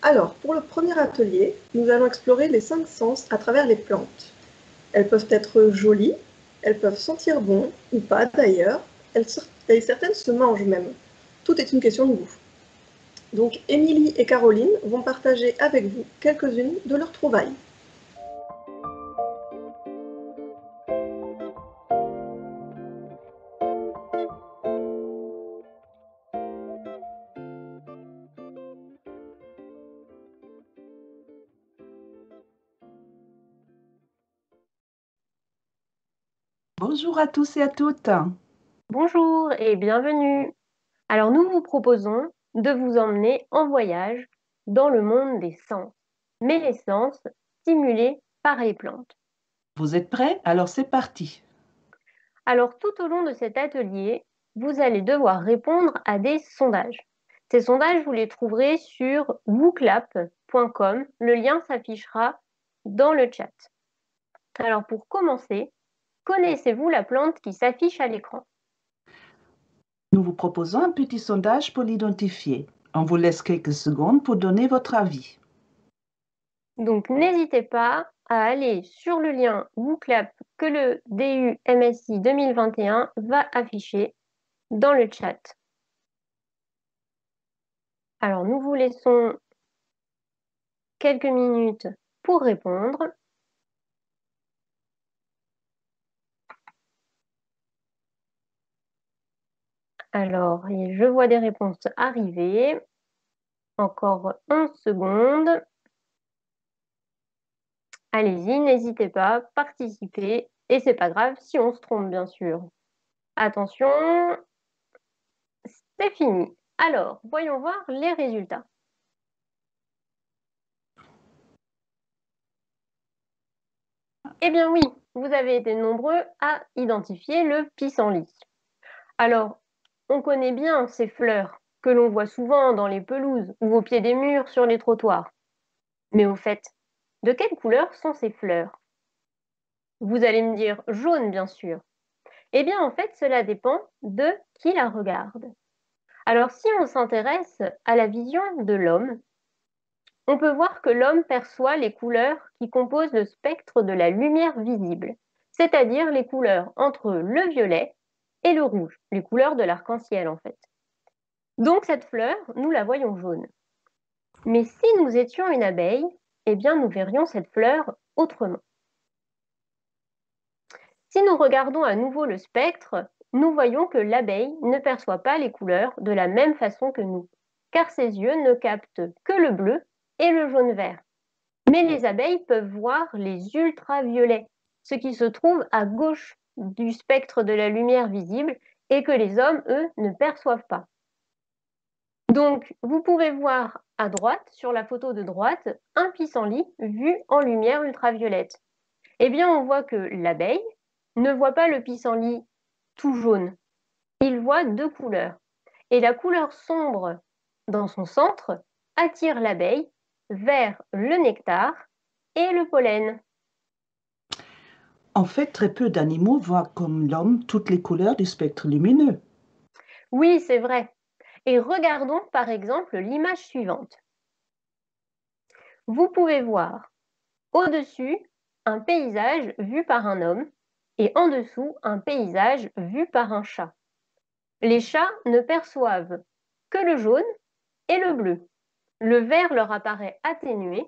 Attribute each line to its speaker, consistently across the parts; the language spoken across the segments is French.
Speaker 1: Alors, pour le premier atelier, nous allons explorer les 5 sens à travers les plantes. Elles peuvent être jolies, elles peuvent sentir bon, ou pas d'ailleurs, et certaines se mangent même. Tout est une question de goût. Donc, Émilie et Caroline vont partager avec vous quelques-unes de leurs trouvailles.
Speaker 2: Bonjour à tous et à toutes.
Speaker 3: Bonjour et bienvenue. Alors nous vous proposons de vous emmener en voyage dans le monde des sens, mais les sens stimulés par les plantes.
Speaker 2: Vous êtes prêts? Alors c'est parti.
Speaker 3: Alors tout au long de cet atelier, vous allez devoir répondre à des sondages. Ces sondages, vous les trouverez sur wooclap.com. Le lien s'affichera dans le chat. Alors pour commencer, connaissez-vous la plante qui s'affiche à l'écran?
Speaker 2: Nous vous proposons un petit sondage pour l'identifier. On vous laisse quelques secondes pour donner votre avis.
Speaker 3: Donc n'hésitez pas à aller sur le lien WooClap que le DU MSI 2021 va afficher dans le chat. Alors nous vous laissons quelques minutes pour répondre. Alors, je vois des réponses arriver. Encore 11 secondes. Allez-y, n'hésitez pas, participez. Et c'est pas grave si on se trompe, bien sûr. Attention, c'est fini. Alors, voyons voir les résultats. Eh bien oui, vous avez été nombreux à identifier le pissenlit. Alors, on connaît bien ces fleurs que l'on voit souvent dans les pelouses ou au pied des murs sur les trottoirs. Mais au fait, de quelle couleur sont ces fleurs? Vous allez me dire jaune, bien sûr. Eh bien, en fait, cela dépend de qui la regarde. Alors, si on s'intéresse à la vision de l'homme, on peut voir que l'homme perçoit les couleurs qui composent le spectre de la lumière visible, c'est-à-dire les couleurs entre le violet et le rouge, les couleurs de l'arc-en-ciel en fait. Donc cette fleur, nous la voyons jaune. Mais si nous étions une abeille, eh bien nous verrions cette fleur autrement. Si nous regardons à nouveau le spectre, nous voyons que l'abeille ne perçoit pas les couleurs de la même façon que nous, car ses yeux ne captent que le bleu et le jaune-vert. Mais les abeilles peuvent voir les ultraviolets, ce qui se trouve à gauche du spectre de la lumière visible et que les hommes, eux, ne perçoivent pas. Donc, vous pouvez voir à droite, sur la photo de droite, un pissenlit vu en lumière ultraviolette. Eh bien, on voit que l'abeille ne voit pas le pissenlit tout jaune. Il voit deux couleurs. Et la couleur sombre dans son centre attire l'abeille vers le nectar et le pollen.
Speaker 2: En fait, très peu d'animaux voient comme l'homme toutes les couleurs du spectre lumineux.
Speaker 3: Oui, c'est vrai. Et regardons par exemple l'image suivante. Vous pouvez voir au-dessus un paysage vu par un homme et en dessous un paysage vu par un chat. Les chats ne perçoivent que le jaune et le bleu. Le vert leur apparaît atténué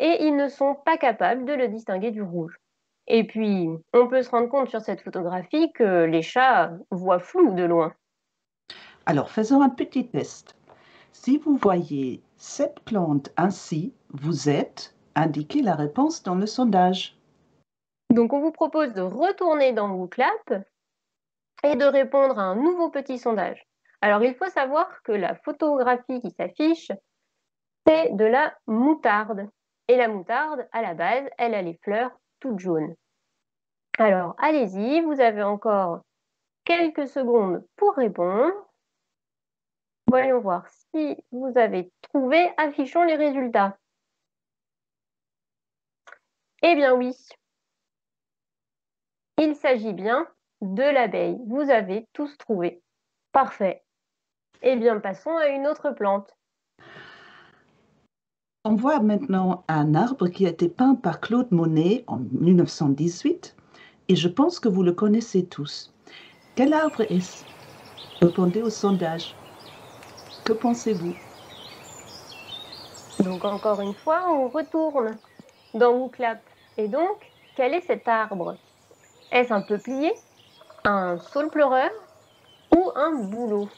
Speaker 3: et ils ne sont pas capables de le distinguer du rouge. Et puis, on peut se rendre compte sur cette photographie que les chats voient flou de loin.
Speaker 2: Alors faisons un petit test. Si vous voyez cette plante ainsi, vous êtes, indiquez la réponse dans le sondage.
Speaker 3: Donc, on vous propose de retourner dans WooClap et de répondre à un nouveau petit sondage. Alors, il faut savoir que la photographie qui s'affiche, c'est de la moutarde. Et la moutarde, à la base, elle a les fleurs toutes jaunes. Alors, allez-y, vous avez encore quelques secondes pour répondre. Voyons voir si vous avez trouvé. Affichons les résultats. Eh bien oui, il s'agit bien de l'abeille. Vous avez tous trouvé. Parfait. Eh bien, passons à une autre plante.
Speaker 2: on voit maintenant un arbre qui a été peint par Claude Monet en 1918 et je pense que vous le connaissez tous. Quel arbre est-ce? Répondez au sondage. Que pensez-vous?
Speaker 3: Donc encore une fois, on retourne dans WooClap. Et donc, quel est cet arbre? Est-ce un peuplier, un saule-pleureur ou un bouleau?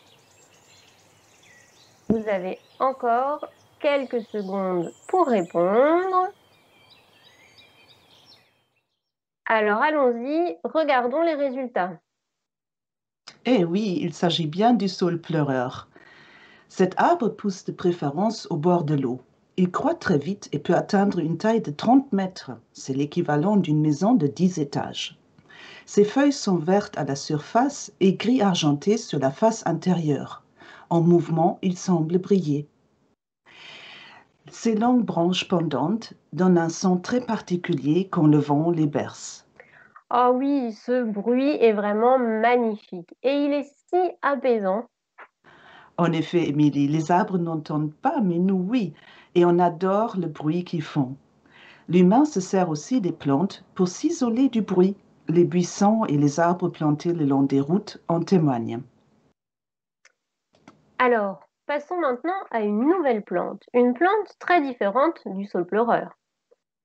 Speaker 3: Vous avez encore quelques secondes pour répondre. Alors allons-y, regardons les résultats.
Speaker 2: Eh oui, il s'agit bien du saule-pleureur. Cet arbre pousse de préférence au bord de l'eau. Il croît très vite et peut atteindre une taille de 30 mètres. C'est l'équivalent d'une maison de 10 étages. Ses feuilles sont vertes à la surface et gris argenté sur la face intérieure. En mouvement, il semble briller. Ses longues branches pendantes donnent un son très particulier quand le vent les berce.
Speaker 3: Ah oui, ce bruit est vraiment magnifique et il est si apaisant.
Speaker 2: En effet, Émilie, les arbres n'entendent pas, mais nous, oui, et on adore le bruit qu'ils font. L'humain se sert aussi des plantes pour s'isoler du bruit. Les buissons et les arbres plantés le long des routes en témoignent.
Speaker 3: Alors, passons maintenant à une nouvelle plante, une plante très différente du saule-pleureur.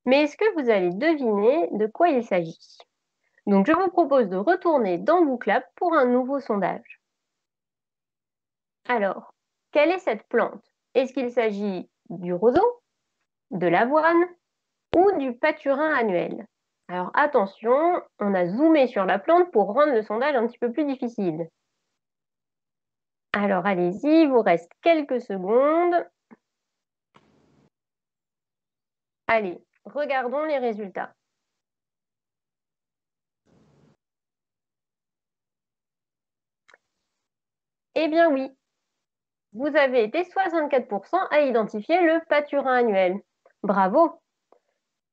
Speaker 3: Mais est-ce que vous allez deviner de quoi il s'agit? Donc je vous propose de retourner dans WooClap pour un nouveau sondage. Alors, quelle est cette plante? Est-ce qu'il s'agit du roseau, de l'avoine ou du paturin annuel? Alors attention, on a zoomé sur la plante pour rendre le sondage un petit peu plus difficile. Alors allez-y, il vous reste quelques secondes. Allez, regardons les résultats. Eh bien oui, vous avez été 64% à identifier le paturin annuel. Bravo!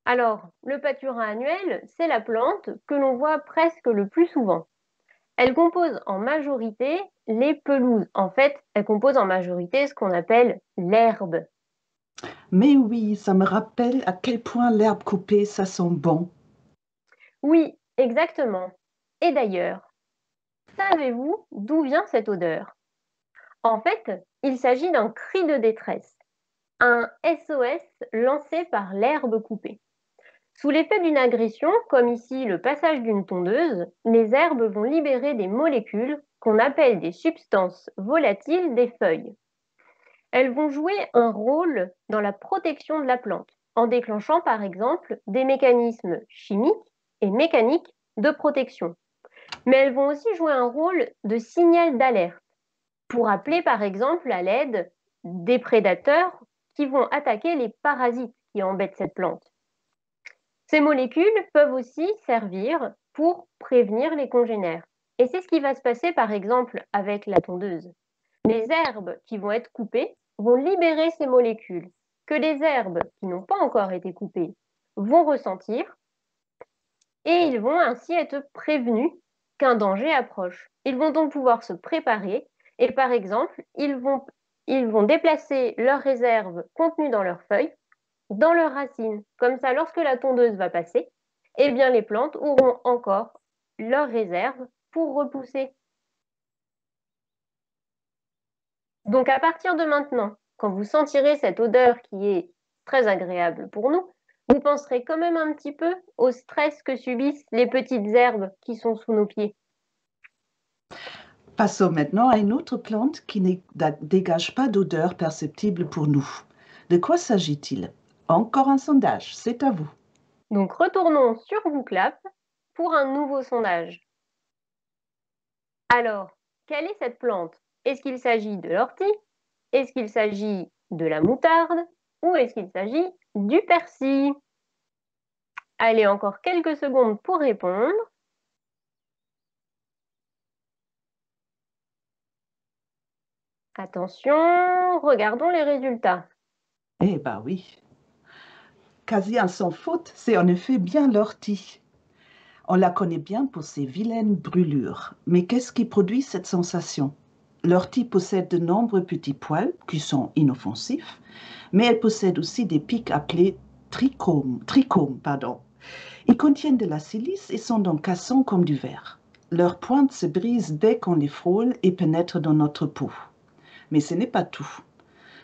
Speaker 3: Alors, le paturin annuel, c'est la plante que l'on voit presque le plus souvent. Elle compose en majorité les pelouses. En fait, elle compose en majorité ce qu'on appelle l'herbe.
Speaker 2: Mais oui, ça me rappelle à quel point l'herbe coupée, ça sent bon.
Speaker 3: Oui, exactement. Et d'ailleurs, savez-vous d'où vient cette odeur? En fait, il s'agit d'un cri de détresse, un SOS lancé par l'herbe coupée. Sous l'effet d'une agression, comme ici le passage d'une tondeuse, les herbes vont libérer des molécules qu'on appelle des substances volatiles des feuilles. Elles vont jouer un rôle dans la protection de la plante, en déclenchant par exemple des mécanismes chimiques et mécaniques de protection. Mais elles vont aussi jouer un rôle de signal d'alerte, pour appeler par exemple à l'aide des prédateurs qui vont attaquer les parasites qui embêtent cette plante. Ces molécules peuvent aussi servir pour prévenir les congénères. Et c'est ce qui va se passer par exemple avec la tondeuse. Les herbes qui vont être coupées vont libérer ces molécules que les herbes qui n'ont pas encore été coupées vont ressentir et ils vont ainsi être prévenus qu'un danger approche. Ils vont donc pouvoir se préparer et par exemple, ils vont déplacer leurs réserves contenues dans leurs feuilles dans leurs racines. Comme ça, lorsque la tondeuse va passer, eh bien, les plantes auront encore leurs réserves pour repousser. Donc, à partir de maintenant, quand vous sentirez cette odeur qui est très agréable pour nous, vous penserez quand même un petit peu au stress que subissent les petites herbes qui sont sous nos pieds.
Speaker 2: Passons maintenant à une autre plante qui ne dégage pas d'odeur perceptible pour nous. De quoi s'agit-il? Encore un sondage, c'est à vous.
Speaker 3: Donc, retournons sur WooClap pour un nouveau sondage. Alors, quelle est cette plante? Est-ce qu'il s'agit de l'ortie? Est-ce qu'il s'agit de la moutarde? Ou est-ce qu'il s'agit du persil? Allez, encore quelques secondes pour répondre. Attention, regardons les résultats.
Speaker 2: Eh ben oui. Quasi sans faute, c'est en effet bien l'ortie. On la connaît bien pour ses vilaines brûlures. Mais qu'est-ce qui produit cette sensation? L'ortie possède de nombreux petits poils qui sont inoffensifs, mais elle possède aussi des pics appelés trichomes. Ils contiennent de la silice et sont donc cassants comme du verre. Leurs pointes se brisent dès qu'on les frôle et pénètrent dans notre peau. Mais ce n'est pas tout.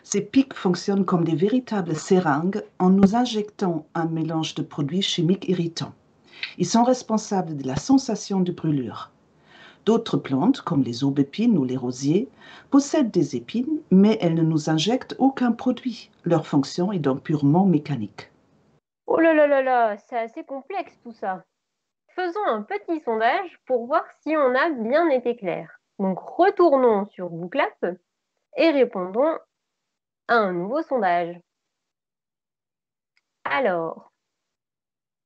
Speaker 2: Ces pics fonctionnent comme des véritables seringues en nous injectant un mélange de produits chimiques irritants. Ils sont responsables de la sensation de brûlure. D'autres plantes, comme les aubépines ou les rosiers, possèdent des épines, mais elles ne nous injectent aucun produit. Leur fonction est donc purement mécanique.
Speaker 3: Oh là là là là, c'est assez complexe tout ça. Faisons un petit sondage pour voir si on a bien été clair. Donc retournons sur Booklap et répondons à un nouveau sondage. Alors,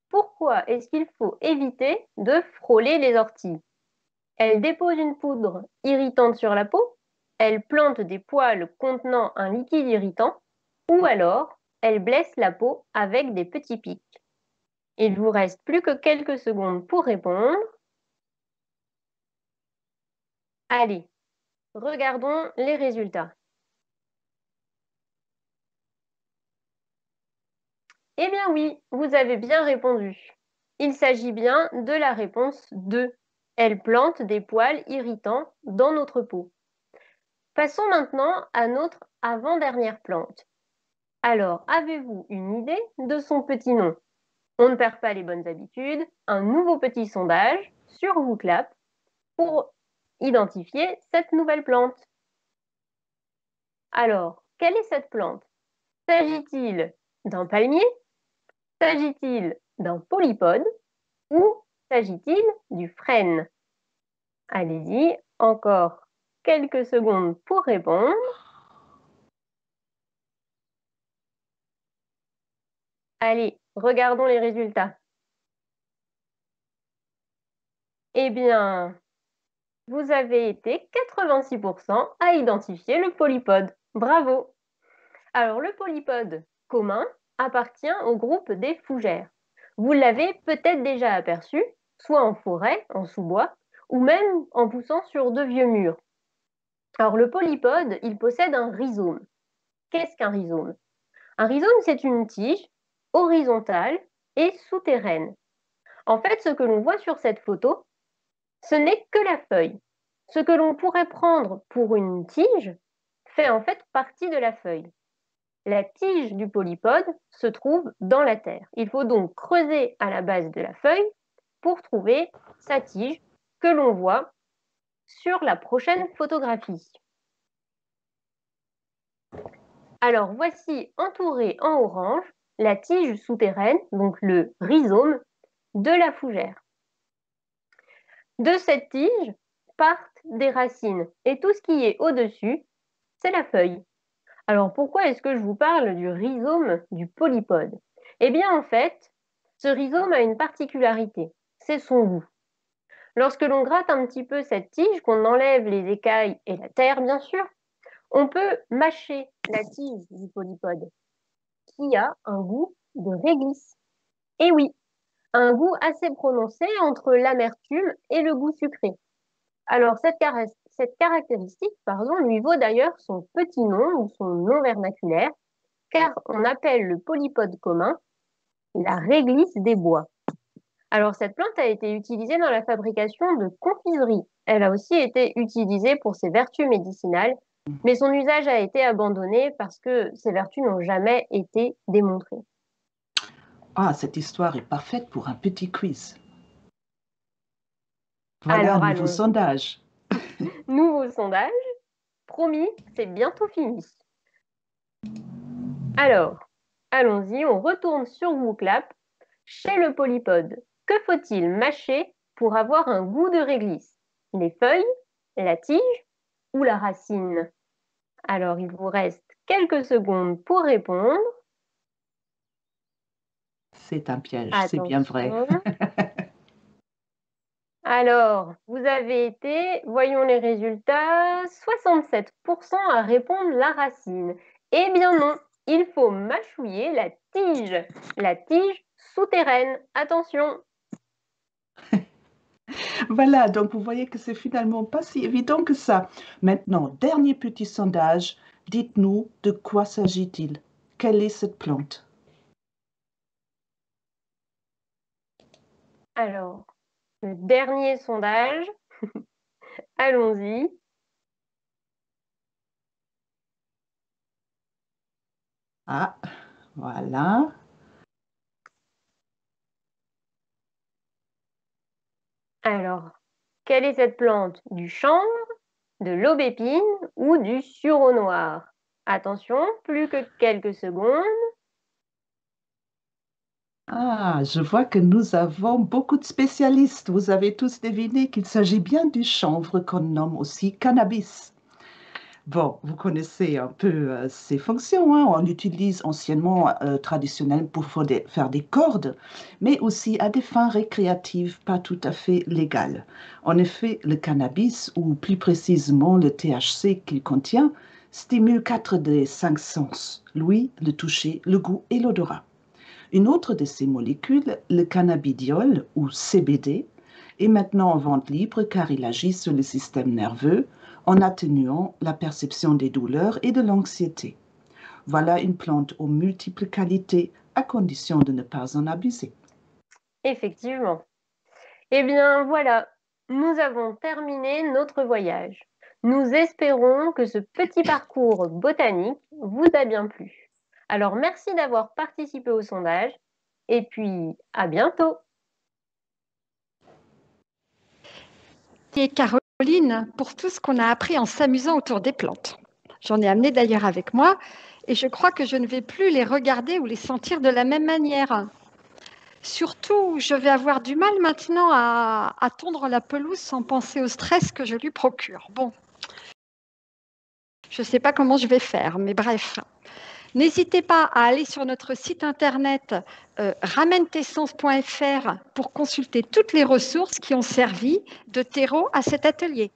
Speaker 3: pourquoi est-ce qu'il faut éviter de frôler les orties? Elles déposent une poudre irritante sur la peau, elles plantent des poils contenant un liquide irritant, ou alors elles blessent la peau avec des petits pics. Il vous reste plus que quelques secondes pour répondre. Allez, regardons les résultats. Eh bien oui, vous avez bien répondu. Il s'agit bien de la réponse 2. Elles plantent des poils irritants dans notre peau. Passons maintenant à notre avant-dernière plante. Alors, avez-vous une idée de son petit nom? On ne perd pas les bonnes habitudes. Un nouveau petit sondage sur Booklap pour identifier cette nouvelle plante. Alors, quelle est cette plante? S'agit-il d'un palmier? S'agit-il d'un polypode? Ou s'agit-il du frêne? Allez-y, encore quelques secondes pour répondre. Allez, regardons les résultats. Eh bien, vous avez été 86% à identifier le polypode. Bravo! Alors, le polypode commun appartient au groupe des fougères. Vous l'avez peut-être déjà aperçu, soit en forêt, en sous-bois, ou même en poussant sur de vieux murs. Alors, le polypode, il possède un rhizome. Qu'est-ce qu'un rhizome? Un rhizome, c'est une tige horizontale et souterraine. En fait, ce que l'on voit sur cette photo, ce n'est que la feuille. Ce que l'on pourrait prendre pour une tige fait en fait partie de la feuille. La tige du polypode se trouve dans la terre. Il faut donc creuser à la base de la feuille pour trouver sa tige que l'on voit sur la prochaine photographie. Alors voici entouré en orange la tige souterraine, donc le rhizome de la fougère. De cette tige partent des racines et tout ce qui est au-dessus, c'est la feuille. Alors pourquoi est-ce que je vous parle du rhizome du polypode? Eh bien en fait, ce rhizome a une particularité, c'est son goût. Lorsque l'on gratte un petit peu cette tige, qu'on enlève les écailles et la terre bien sûr, on peut mâcher la tige du polypode qui a un goût de réglisse. Et oui, un goût assez prononcé entre l'amertume et le goût sucré. Alors cette caractéristique lui vaut d'ailleurs son petit nom ou son nom vernaculaire, car on appelle le polypode commun la réglisse des bois. Alors cette plante a été utilisée dans la fabrication de confiseries. Elle a aussi été utilisée pour ses vertus médicinales, mais son usage a été abandonné parce que ses vertus n'ont jamais été démontrées.
Speaker 2: Ah, cette histoire est parfaite pour un petit quiz. Voilà un nouveau sondage.
Speaker 3: Nouveau sondage. Promis, c'est bientôt fini. Alors, allons-y, on retourne sur Booklap. Chez le polypode, que faut-il mâcher pour avoir un goût de réglisse? Les feuilles, la tige ou la racine? Alors, il vous reste quelques secondes pour répondre.
Speaker 2: C'est un piège, c'est bien vrai.
Speaker 3: Alors, vous avez été, voyons les résultats, 67% à répondre la racine. Eh bien non, il faut mâchouiller la tige souterraine. Attention!
Speaker 2: Voilà, donc vous voyez que c'est finalement pas si évident que ça. Maintenant, dernier petit sondage. Dites-nous de quoi s'agit-il? Quelle est cette plante?
Speaker 3: Alors, le dernier sondage, allons-y.
Speaker 2: Ah, voilà.
Speaker 3: Alors, quelle est cette plante? Du chanvre, de l'aubépine ou du sureau noir? Attention, plus que quelques secondes.
Speaker 2: Ah, je vois que nous avons beaucoup de spécialistes. Vous avez tous deviné qu'il s'agit bien du chanvre qu'on nomme aussi cannabis. Bon, vous connaissez un peu ses fonctions, hein. On l'utilise anciennement, traditionnellement pour faire des cordes, mais aussi à des fins récréatives pas tout à fait légales. En effet, le cannabis, ou plus précisément le THC qu'il contient, stimule 4 des 5 sens, l'ouïe, le toucher, le goût et l'odorat. Une autre de ces molécules, le cannabidiol ou CBD, est maintenant en vente libre car il agit sur le système nerveux en atténuant la perception des douleurs et de l'anxiété. Voilà une plante aux multiples qualités à condition de ne pas en abuser.
Speaker 3: Effectivement. Eh bien voilà, nous avons terminé notre voyage. Nous espérons que ce petit parcours botanique vous a bien plu. Alors merci d'avoir participé au sondage et puis à bientôt.
Speaker 4: Et Caroline, pour tout ce qu'on a appris en s'amusant autour des plantes. J'en ai amené d'ailleurs avec moi et je crois que je ne vais plus les regarder ou les sentir de la même manière. Surtout, je vais avoir du mal maintenant à tondre la pelouse sans penser au stress que je lui procure. Bon, je ne sais pas comment je vais faire, mais bref. N'hésitez pas à aller sur notre site internet ramenetessence.fr pour consulter toutes les ressources qui ont servi de terreau à cet atelier.